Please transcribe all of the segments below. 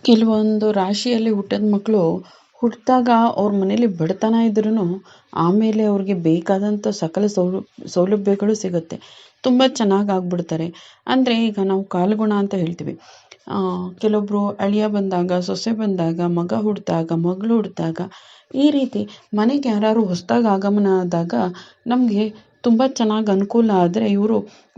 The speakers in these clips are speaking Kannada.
ಕೆಲವೊಂದು ರಾಶಿಯಲ್ಲಿ ಹುಟ್ಟಿದ ಮಕ್ಕಳು ಹುಟ್ಟಿದಾಗ ಅವ್ರ ಮನೇಲಿ ಬಡತನ ಇದ್ರೂ ಆಮೇಲೆ ಅವ್ರಿಗೆ ಬೇಕಾದಂಥ ಸಕಲ ಸೌಲಭ್ಯಗಳು ಸಿಗುತ್ತೆ. ತುಂಬ ಚೆನ್ನಾಗಿ ಆಗ್ಬಿಡ್ತಾರೆ. ಅಂದರೆ ಈಗ ನಾವು ಕಾಲ್ಗುಣ ಅಂತ ಹೇಳ್ತೀವಿ. ಕೆಲವೊಬ್ಬರು ಅಳಿಯ ಬಂದಾಗ, ಸೊಸೆ ಬಂದಾಗ, ಮಗ ಹುಟ್ಟಿದಾಗ, ಮಗಳು ಹುಟ್ಟಿದಾಗ, ಈ ರೀತಿ ಮನೆಗೆ ಯಾರು ಹೊಸದಾಗಿ ಆಗಮನ ಆದಾಗ ನಮಗೆ ತುಂಬ ಚೆನ್ನಾಗಿ ಅನುಕೂಲ ಆದರೆ ಇವರು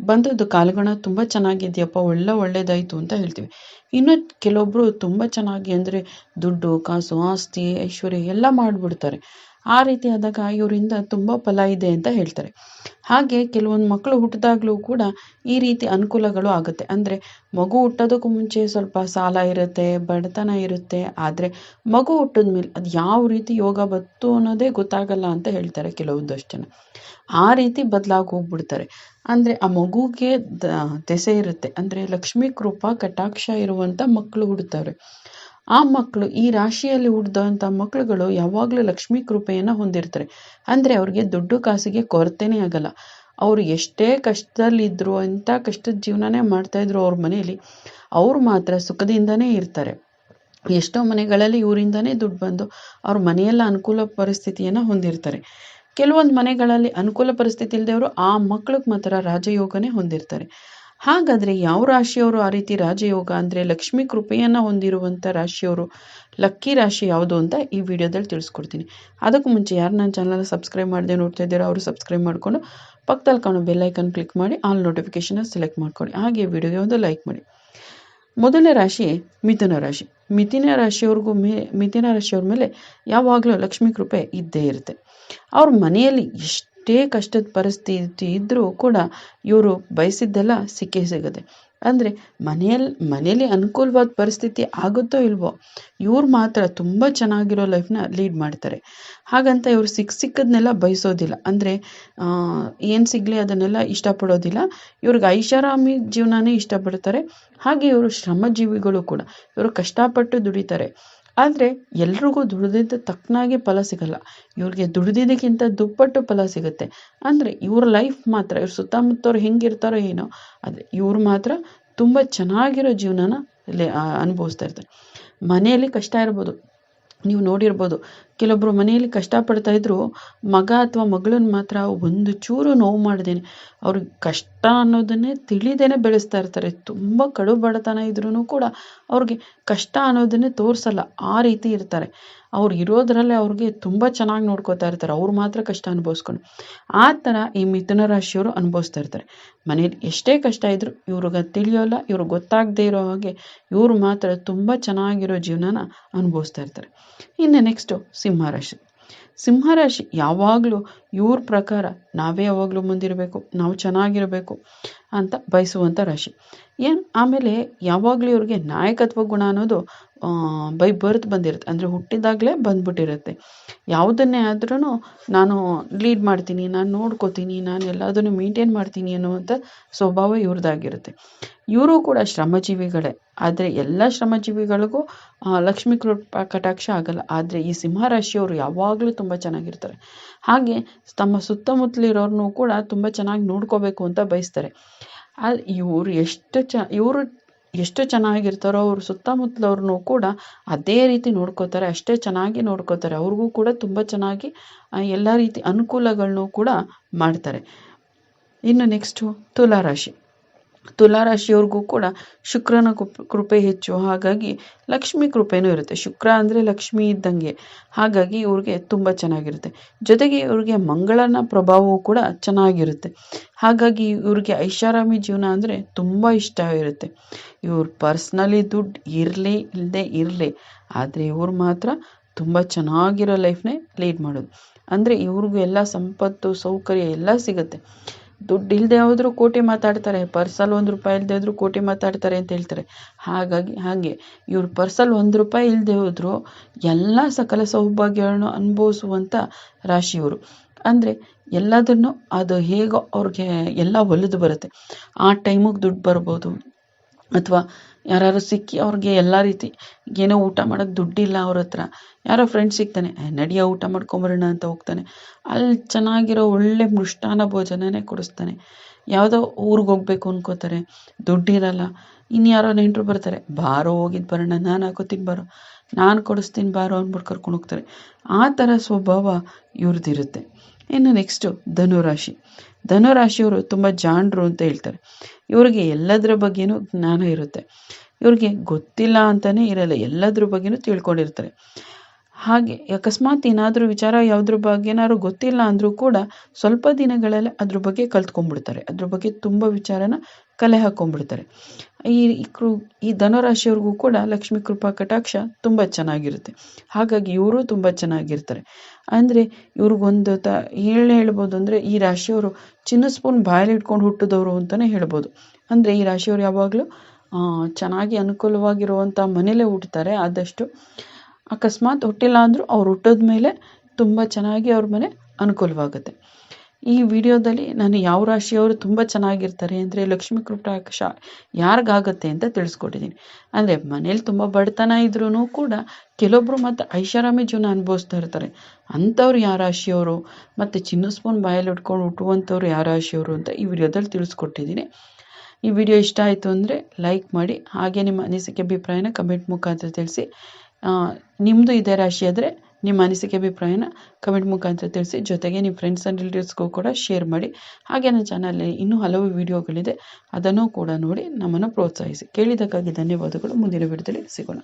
ಬಂದದ್ದು ಕಾಲ್ಗುಣ ತುಂಬ ಚೆನ್ನಾಗಿದೆಯಪ್ಪ, ಒಳ್ಳೇದಾಯಿತು ಅಂತ ಹೇಳ್ತೀವಿ. ಇನ್ನು ಕೆಲವೊಬ್ಬರು ತುಂಬ ಚೆನ್ನಾಗಿ ಅಂದರೆ ದುಡ್ಡು, ಕಾಸು, ಆಸ್ತಿ, ಐಶ್ವರ್ಯ ಎಲ್ಲ ಮಾಡಿಬಿಡ್ತಾರೆ. ಆ ರೀತಿ ಆದಾಗ ಇವರಿಂದ ತುಂಬ ಫಲ ಇದೆ ಅಂತ ಹೇಳ್ತಾರೆ. ಹಾಗೆ ಕೆಲವೊಂದು ಮಕ್ಕಳು ಹುಟ್ಟಿದಾಗಲೂ ಕೂಡ ಈ ರೀತಿ ಅನುಕೂಲಗಳು ಆಗುತ್ತೆ. ಅಂದರೆ ಮಗು ಹುಟ್ಟೋದಕ್ಕೂ ಮುಂಚೆ ಸ್ವಲ್ಪ ಸಾಲ ಇರುತ್ತೆ, ಬಡತನ ಇರುತ್ತೆ. ಆದರೆ ಮಗು ಹುಟ್ಟಿದ್ಮೇಲೆ ಅದು ಯಾವ ರೀತಿ ಯೋಗ ಬತ್ತು ಅನ್ನೋದೇ ಗೊತ್ತಾಗಲ್ಲ ಅಂತ ಹೇಳ್ತಾರೆ ಕೆಲವೊಂದಷ್ಟು ಜನ. ಆ ರೀತಿ ಬದಲಾಗಿ ಹೋಗ್ಬಿಡ್ತಾರೆ. ಅಂದರೆ ಆ ಮಗುಗೆ ದೆಸೆ ಇರುತ್ತೆ. ಅಂದರೆ ಲಕ್ಷ್ಮೀ ಕೃಪಾ ಕಟಾಕ್ಷ ಇರುವಂಥ ಮಕ್ಕಳು ಹುಡ್ತಾರೆ. ಆ ಮಕ್ಕಳು ಈ ರಾಶಿಯಲ್ಲಿ ಹುಟ್ಟಿದಂಥ ಮಕ್ಕಳುಗಳು ಯಾವಾಗಲೂ ಲಕ್ಷ್ಮೀ ಕೃಪೆಯನ್ನು ಹೊಂದಿರ್ತಾರೆ. ಅಂದರೆ ಅವ್ರಿಗೆ ದುಡ್ಡು ಕಾಸಿಗೆ ಕೊರತೆನೇ ಆಗಲ್ಲ. ಅವರು ಎಷ್ಟೇ ಕಷ್ಟದಲ್ಲಿದ್ದರು, ಎಂಥ ಕಷ್ಟದ ಜೀವನನೇ ಮಾಡ್ತಾಯಿದ್ರು ಅವ್ರ ಮನೆಯಲ್ಲಿ, ಅವ್ರು ಮಾತ್ರ ಸುಖದಿಂದನೇ ಇರ್ತಾರೆ. ಎಷ್ಟೋ ಮನೆಗಳಲ್ಲಿ ಇವರಿಂದನೇ ದುಡ್ಡು ಬಂದು ಅವ್ರ ಮನೆಯೆಲ್ಲ ಅನುಕೂಲ ಪರಿಸ್ಥಿತಿಯನ್ನು ಹೊಂದಿರ್ತಾರೆ. ಕೆಲವೊಂದು ಮನೆಗಳಲ್ಲಿ ಅನುಕೂಲ ಪರಿಸ್ಥಿತಿ ಇಲ್ಲದವರು ಆ ಮಕ್ಕಳಿಗೆ ಮಾತ್ರ ರಾಜಯೋಗನೇ ಹೊಂದಿರ್ತಾರೆ. ಹಾಗಾದರೆ ಯಾವ ರಾಶಿಯವರು ಆ ರೀತಿ ರಾಜಯೋಗ ಅಂದರೆ ಲಕ್ಷ್ಮೀ ಕೃಪೆಯನ್ನು ಹೊಂದಿರುವಂಥ ರಾಶಿಯವರು, ಲಕ್ಕಿ ರಾಶಿ ಯಾವುದು ಅಂತ ಈ ವಿಡಿಯೋದಲ್ಲಿ ತಿಳಿಸ್ಕೊಡ್ತೀನಿ. ಅದಕ್ಕೂ ಮುಂಚೆ ಯಾರು ನನ್ನ ಚಾನಲ್ನ ಸಬ್ಸ್ಕ್ರೈಬ್ ಮಾಡದೆ ನೋಡ್ತಾ ಇದ್ದೀರೋ ಅವರು ಸಬ್ಸ್ಕ್ರೈಬ್ ಮಾಡಿಕೊಂಡು ಪಕ್ಕದಲ್ಲಿ ಕಾಣೋ ಬೆಲ್ಲೈಕನ್ ಕ್ಲಿಕ್ ಮಾಡಿ ಆಲ್ ನೋಟಿಫಿಕೇಶನ್ ಸೆಲೆಕ್ಟ್ ಮಾಡ್ಕೊಳ್ಳಿ. ಹಾಗೆ ವಿಡಿಯೋಗೆ ಒಂದು ಲೈಕ್ ಮಾಡಿ. ಮೊದಲನೇ ರಾಶಿ ಮಿಥುನ ರಾಶಿ. ಮಿಥುನ ರಾಶಿಯವ್ರ ಮೇಲೆ ಯಾವಾಗಲೂ ಲಕ್ಷ್ಮೀ ಕೃಪೆ ಇದ್ದೇ ಇರುತ್ತೆ. ಅವ್ರ ಮನೆಯಲ್ಲಿ ಎಷ್ಟೇ ಕಷ್ಟದ ಪರಿಸ್ಥಿತಿ ಇದ್ದರೂ ಕೂಡ ಇವರು ಬಯಸಿದ್ದೆಲ್ಲ ಸಿಕ್ಕೇ ಸಿಗುತ್ತೆ. ಅಂದರೆ ಮನೆಯಲ್ಲಿ ಅನುಕೂಲವಾದ ಪರಿಸ್ಥಿತಿ ಆಗುತ್ತೋ ಇಲ್ವೋ, ಇವ್ರು ಮಾತ್ರ ತುಂಬ ಚೆನ್ನಾಗಿರೋ ಲೈಫ್ನ ಲೀಡ್ ಮಾಡ್ತಾರೆ. ಹಾಗಂತ ಇವರು ಸಿಕ್ಕದನ್ನೆಲ್ಲ ಬಯಸೋದಿಲ್ಲ. ಅಂದರೆ ಏನು ಸಿಗಲಿ ಅದನ್ನೆಲ್ಲ ಇಷ್ಟಪಡೋದಿಲ್ಲ. ಇವ್ರಿಗೆ ಐಷಾರಾಮಿ ಜೀವನನೇ ಇಷ್ಟಪಡ್ತಾರೆ. ಹಾಗೆ ಇವರು ಶ್ರಮಜೀವಿಗಳು ಕೂಡ. ಇವರು ಕಷ್ಟಪಟ್ಟು ದುಡಿತಾರೆ. ಆದರೆ ಎಲ್ರಿಗೂ ದುಡಿದಿದ್ದ ತಕ್ಕನಾಗಿ ಫಲ ಸಿಗಲ್ಲ. ಇವ್ರಿಗೆ ದುಡಿದಿದ್ದಕ್ಕಿಂತ ದುಪ್ಪಟ್ಟು ಫಲ ಸಿಗುತ್ತೆ. ಅಂದರೆ ಇವ್ರ ಲೈಫ್ ಮಾತ್ರ, ಇವ್ರ ಸುತ್ತಮುತ್ತವ್ರು ಹೆಂಗಿರ್ತಾರೋ ಏನೋ, ಆದರೆ ಇವ್ರು ಮಾತ್ರ ತುಂಬ ಚೆನ್ನಾಗಿರೋ ಜೀವನನ ಅನುಭವಿಸ್ತಾ ಇರ್ತಾರೆ. ಮನೆಯಲ್ಲಿ ಕಷ್ಟ ಇರ್ಬೋದು, ನೀವು ನೋಡಿರ್ಬೋದು. ಕೆಲವೊಬ್ಬರು ಮನೆಯಲ್ಲಿ ಕಷ್ಟಪಡ್ತಾ ಇದ್ರು ಮಗ ಅಥವಾ ಮಗಳನ್ನ ಮಾತ್ರ ಒಂದು ಚೂರು ನೋವು ಮಾಡ್ದೇನೆ, ಅವ್ರಿಗೆ ಕಷ್ಟ ಅನ್ನೋದನ್ನೇ ತಿಳಿದೇನೆ ಬೆಳೆಸ್ತಾ ಇರ್ತಾರೆ. ತುಂಬ ಕಡು ಬಡತನ ಇದ್ರೂ ಕೂಡ ಅವ್ರಿಗೆ ಕಷ್ಟ ಅನ್ನೋದನ್ನೇ ತೋರಿಸಲ್ಲ. ಆ ರೀತಿ ಇರ್ತಾರೆ. ಅವ್ರು ಇರೋದ್ರಲ್ಲೇ ಅವ್ರಿಗೆ ತುಂಬ ಚೆನ್ನಾಗಿ ನೋಡ್ಕೋತಾ ಇರ್ತಾರೆ. ಅವ್ರು ಮಾತ್ರ ಕಷ್ಟ ಅನುಭವಿಸ್ಕೊಂಡು. ಆ ಥರ ಈ ಮಿಥುನ ರಾಶಿಯವರು ಅನುಭವಿಸ್ತಾ ಇರ್ತಾರೆ. ಮನೇಲಿ ಎಷ್ಟೇ ಕಷ್ಟ ಇದ್ದರೂ ಇವ್ರಿಗೆ ತಿಳಿಯೋಲ್ಲ. ಇವ್ರಿಗೆ ಗೊತ್ತಾಗದೇ ಇರೋ ಹಾಗೆ ಇವರು ಮಾತ್ರ ತುಂಬ ಚೆನ್ನಾಗಿರೋ ಜೀವನನ ಅನುಭವಿಸ್ತಾ ಇರ್ತಾರೆ. ಇನ್ನು ನೆಕ್ಸ್ಟು ಸಿಂಹರಾಶಿ ಯಾವಾಗಲೂ ಇವ್ರ ಪ್ರಕಾರ ನಾವೇ ಯಾವಾಗಲೂ ಮುಂದಿರಬೇಕು, ನಾವು ಚೆನ್ನಾಗಿರಬೇಕು ಅಂತ ಬಯಸುವಂಥ ರಾಶಿ. ಆಮೇಲೆ ಯಾವಾಗಲೂ ಇವ್ರಿಗೆ ನಾಯಕತ್ವ ಗುಣ ಅನ್ನೋದು ಬೈ ಬರ್ತ್ ಬಂದಿರುತ್ತೆ. ಅಂದರೆ ಹುಟ್ಟಿದಾಗಲೇ ಬಂದ್ಬಿಟ್ಟಿರುತ್ತೆ. ಯಾವುದನ್ನೇ ಆದ್ರೂ ನಾನು ಲೀಡ್ ಮಾಡ್ತೀನಿ, ನಾನು ನೋಡ್ಕೋತೀನಿ, ನಾನು ಎಲ್ಲದನ್ನು ಮೇಂಟೈನ್ ಮಾಡ್ತೀನಿ ಅನ್ನುವಂಥ ಸ್ವಭಾವ ಇವ್ರದ್ದಾಗಿರುತ್ತೆ. ಇವರು ಕೂಡ ಶ್ರಮಜೀವಿಗಳೇ. ಆದರೆ ಎಲ್ಲ ಶ್ರಮಜೀವಿಗಳಿಗೂ ಲಕ್ಷ್ಮೀ ಕೃಪಾ ಕಟಾಕ್ಷ ಆಗಲ್ಲ. ಆದರೆ ಈ ಸಿಂಹರಾಶಿಯವರು ಯಾವಾಗಲೂ ತುಂಬ ಚೆನ್ನಾಗಿರ್ತಾರೆ. ಹಾಗೆ ತಮ್ಮ ಸುತ್ತಮುತ್ತಲಿರೋರ್ನೂ ಕೂಡ ತುಂಬ ಚೆನ್ನಾಗಿ ನೋಡ್ಕೋಬೇಕು ಅಂತ ಬಯಸ್ತಾರೆ. ಇವರು ಎಷ್ಟು ಚೆನ್ನಾಗಿರ್ತಾರೋ ಅವ್ರ ಸುತ್ತಮುತ್ತಲವ್ರನ್ನೂ ಕೂಡ ಅದೇ ರೀತಿ ನೋಡ್ಕೋತಾರೆ, ಅಷ್ಟೇ ಚೆನ್ನಾಗಿ ನೋಡ್ಕೋತಾರೆ. ಅವ್ರಿಗೂ ಕೂಡ ತುಂಬ ಚೆನ್ನಾಗಿ ಎಲ್ಲ ರೀತಿ ಅನುಕೂಲಗಳನ್ನೂ ಕೂಡ ಮಾಡ್ತಾರೆ. ಇನ್ನು ನೆಕ್ಸ್ಟು ತುಲಾರಾಶಿಯವ್ರಿಗೂ ಕೂಡ ಶುಕ್ರನ ಕೃಪೆ ಹೆಚ್ಚು. ಹಾಗಾಗಿ ಲಕ್ಷ್ಮೀ ಕೃಪೆನೂ ಇರುತ್ತೆ. ಶುಕ್ರ ಅಂದರೆ ಲಕ್ಷ್ಮಿ ಇದ್ದಂಗೆ. ಹಾಗಾಗಿ ಇವ್ರಿಗೆ ತುಂಬ ಚೆನ್ನಾಗಿರುತ್ತೆ. ಜೊತೆಗೆ ಇವ್ರಿಗೆ ಮಂಗಳನ ಪ್ರಭಾವವೂ ಕೂಡ ಚೆನ್ನಾಗಿರುತ್ತೆ. ಹಾಗಾಗಿ ಇವ್ರಿಗೆ ಐಷಾರಾಮಿ ಜೀವನ ಅಂದರೆ ತುಂಬ ಇಷ್ಟ ಇರುತ್ತೆ. ಇವ್ರು ಪರ್ಸ್ನಲಿ ದುಡ್ಡು ಇರಲಿ ಇಲ್ಲದೆ ಇರಲಿ, ಆದರೆ ಇವ್ರು ಮಾತ್ರ ತುಂಬ ಚೆನ್ನಾಗಿರೋ ಲೈಫ್ನೇ ಲೀಡ್ ಮಾಡೋದು. ಅಂದರೆ ಇವ್ರಿಗೂ ಎಲ್ಲ ಸಂಪತ್ತು ಸೌಕರ್ಯ ಎಲ್ಲ ಸಿಗುತ್ತೆ. ದುಡ್ಡು ಇಲ್ಲದೆ ಹೋದರೂ ಕೋಟಿ ಮಾತಾಡ್ತಾರೆ, ಪರ್ಸಲ್ಲಿ ₹1 ಇಲ್ಲದೆ ಹೋದರೂ ಕೋಟಿ ಮಾತಾಡ್ತಾರೆ ಅಂತ ಹೇಳ್ತಾರೆ. ಹಾಗೆ ಇವ್ರ ಪರ್ಸಲ್ಲಿ ₹1 ಇಲ್ಲದೆ ಹೋದರೂ ಎಲ್ಲ ಸಕಲ ಸೌಭಾಗ್ಯಗಳನ್ನು ಅನುಭವಿಸುವಂಥ ರಾಶಿಯವರು. ಅಂದರೆ ಎಲ್ಲದನ್ನು ಅದು ಹೇಗೋ ಅವ್ರಿಗೆ ಎಲ್ಲ ಒಲಿದು ಬರುತ್ತೆ. ಆ ಟೈಮಿಗೆ ದುಡ್ಡು ಬರ್ಬೋದು, ಅಥವಾ ಯಾರು ಸಿಕ್ಕಿ ಅವ್ರಿಗೆ ಎಲ್ಲ ರೀತಿ ಏನೋ ಊಟ ಮಾಡೋಕ್ಕೆ ದುಡ್ಡಿಲ್ಲ ಅವ್ರ ಹತ್ರ, ಯಾರೋ ಫ್ರೆಂಡ್ ಸಿಗ್ತಾನೆ, ನಡಿಯೋ ಊಟ ಮಾಡ್ಕೊಂಬರೋಣ ಅಂತ ಹೋಗ್ತಾನೆ. ಅಲ್ಲಿ ಚೆನ್ನಾಗಿರೋ ಒಳ್ಳೆ ಮೃಷ್ಟಾನ್ನ ಭೋಜನನೇ ಕೊಡಿಸ್ತಾನೆ. ಯಾವುದೋ ಊರಿಗೆ ಹೋಗ್ಬೇಕು ಅನ್ಕೋತಾರೆ, ದುಡ್ಡಿರಲ್ಲ, ಇನ್ಯಾರೋ ನೆಂಟರು ಬರ್ತಾರೆ, ಬಾರೋ ಹೋಗಿದ್ದು ಬರೋಣ, ನಾನು ಹಾಕೋತೀನಿ ಬಾರೋ, ನಾನು ಕೊಡಿಸ್ತೀನಿ ಬಾರೋ ಅಂದ್ಬಿಟ್ಟು ಕರ್ಕೊಂಡು ಹೋಗ್ತಾರೆ. ಆ ಥರ ಸ್ವಭಾವ ಇವ್ರದ್ದಿರುತ್ತೆ. ಇನ್ನು ನೆಕ್ಸ್ಟು ಧನುರಾಶಿಯವರು ತುಂಬ ಜಾಣರು ಅಂತ ಹೇಳ್ತಾರೆ. ಇವ್ರಿಗೆ ಎಲ್ಲದರ ಬಗ್ಗೆನೂ ಜ್ಞಾನ ಇರುತ್ತೆ. ಇವ್ರಿಗೆ ಗೊತ್ತಿಲ್ಲ ಅಂತಲೇ ಇರಲ್ಲ, ಎಲ್ಲದ್ರ ಬಗ್ಗೆನೂ ತಿಳ್ಕೊಂಡಿರ್ತಾರೆ. ಹಾಗೆ ಅಕಸ್ಮಾತ್ ಏನಾದರೂ ವಿಚಾರ ಯಾವುದ್ರ ಬಗ್ಗೆ ಏನಾದ್ರು ಗೊತ್ತಿಲ್ಲ ಅಂದರೂ ಕೂಡ ಸ್ವಲ್ಪ ದಿನಗಳಲ್ಲೇ ಅದ್ರ ಬಗ್ಗೆ ಕಲ್ತ್ಕೊಂಡ್ಬಿಡ್ತಾರೆ, ಅದ್ರ ಬಗ್ಗೆ ತುಂಬ ವಿಚಾರನ ಕಲೆ ಹಾಕ್ಕೊಂಡ್ಬಿಡ್ತಾರೆ. ಈ ಧನುರಾಶಿಯವ್ರಿಗೂ ಕೂಡ ಲಕ್ಷ್ಮೀ ಕೃಪಾ ಕಟಾಕ್ಷ ತುಂಬ ಚೆನ್ನಾಗಿರುತ್ತೆ. ಹಾಗಾಗಿ ಇವರು ತುಂಬ ಚೆನ್ನಾಗಿರ್ತಾರೆ. ಅಂದರೆ ಇವ್ರಿಗೊಂದು ಹೇಳ್ಬೋದು ಅಂದರೆ ಈ ರಾಶಿಯವರು ಚಿನ್ನ ಸ್ಪೂನ್ ಬಾಯಲ್ಲಿ ಇಟ್ಕೊಂಡು ಹುಟ್ಟಿದವರು ಅಂತಲೇ ಹೇಳ್ಬೋದು. ಅಂದರೆ ಈ ರಾಶಿಯವರು ಯಾವಾಗಲೂ ಚೆನ್ನಾಗಿ ಅನುಕೂಲವಾಗಿರುವಂಥ ಮನೇಲೇ ಹುಟ್ಟುತ್ತಾರೆ. ಆದಷ್ಟು ಅಕಸ್ಮಾತ್ ಹುಟ್ಟಿಲ್ಲ ಅಂದರೂ ಅವ್ರು ಹುಟ್ಟಿದ ಮೇಲೆ ತುಂಬ ಚೆನ್ನಾಗಿ ಅವ್ರ ಮನೆ ಅನುಕೂಲವಾಗುತ್ತೆ. ಈ ವಿಡಿಯೋದಲ್ಲಿ ನಾನು ಯಾವ ರಾಶಿಯವರು ತುಂಬ ಚೆನ್ನಾಗಿರ್ತಾರೆ ಅಂದರೆ ಲಕ್ಷ್ಮೀ ಕೃಪಾಕಟಾಕ್ಷ ಯಾರಿಗಾಗತ್ತೆ ಅಂತ ತಿಳಿಸ್ಕೊಟ್ಟಿದ್ದೀನಿ. ಅಂದರೆ ಮನೇಲಿ ತುಂಬ ಬಡತನ ಇದ್ರೂ ಕೂಡ ಕೆಲವೊಬ್ಬರು ಮತ್ತು ಐಷಾರಾಮಿ ಜೀವನ ಅನುಭವಿಸ್ತಾ ಇರ್ತಾರೆ. ಅಂಥವ್ರು ಯಾವ ರಾಶಿಯವರು ಮತ್ತು ಚಿನ್ನ ಸ್ಪೂನ್ ಬಾಯಲ್ಲಿ ಇಟ್ಕೊಂಡು ಹುಟ್ಟುವಂಥವ್ರು ಯಾವ ರಾಶಿಯವರು ಅಂತ ಈ ವಿಡಿಯೋದಲ್ಲಿ ತಿಳಿಸ್ಕೊಟ್ಟಿದ್ದೀನಿ. ಈ ವಿಡಿಯೋ ಇಷ್ಟ ಆಯಿತು ಅಂದರೆ ಲೈಕ್ ಮಾಡಿ, ಹಾಗೆ ನಿಮ್ಮ ಅನಿಸಿಕೆ ಅಭಿಪ್ರಾಯನ ಕಮೆಂಟ್ ಮುಖಾಂತರ ತಿಳಿಸಿ. ನಿಮ್ಮದು ಇದೇ ರಾಶಿ ಆದರೆ ನಿಮ್ಮ ಅನಿಸಿಕೆ ಅಭಿಪ್ರಾಯನ ಕಮೆಂಟ್ ಮುಖಾಂತರ ತಿಳಿಸಿ. ಜೊತೆಗೆ ನಿಮ್ಮ ಫ್ರೆಂಡ್ಸ್ ಆ್ಯಂಡ್ ರಿಲೇಟಿವ್ಸ್ಗೂ ಕೂಡ ಶೇರ್ ಮಾಡಿ. ಹಾಗೆ ನನ್ನ ಚಾನಲಲ್ಲಿ ಇನ್ನೂ ಹಲವು ವಿಡಿಯೋಗಳಿದೆ, ಅದನ್ನು ಕೂಡ ನೋಡಿ ನಮ್ಮನ್ನು ಪ್ರೋತ್ಸಾಹಿಸಿ. ಕೇಳಿದ್ದಕ್ಕಾಗಿ ಧನ್ಯವಾದಗಳು. ಮುಂದಿನ ವಿಡಿಯೋದಲ್ಲಿ ಸಿಗೋಣ.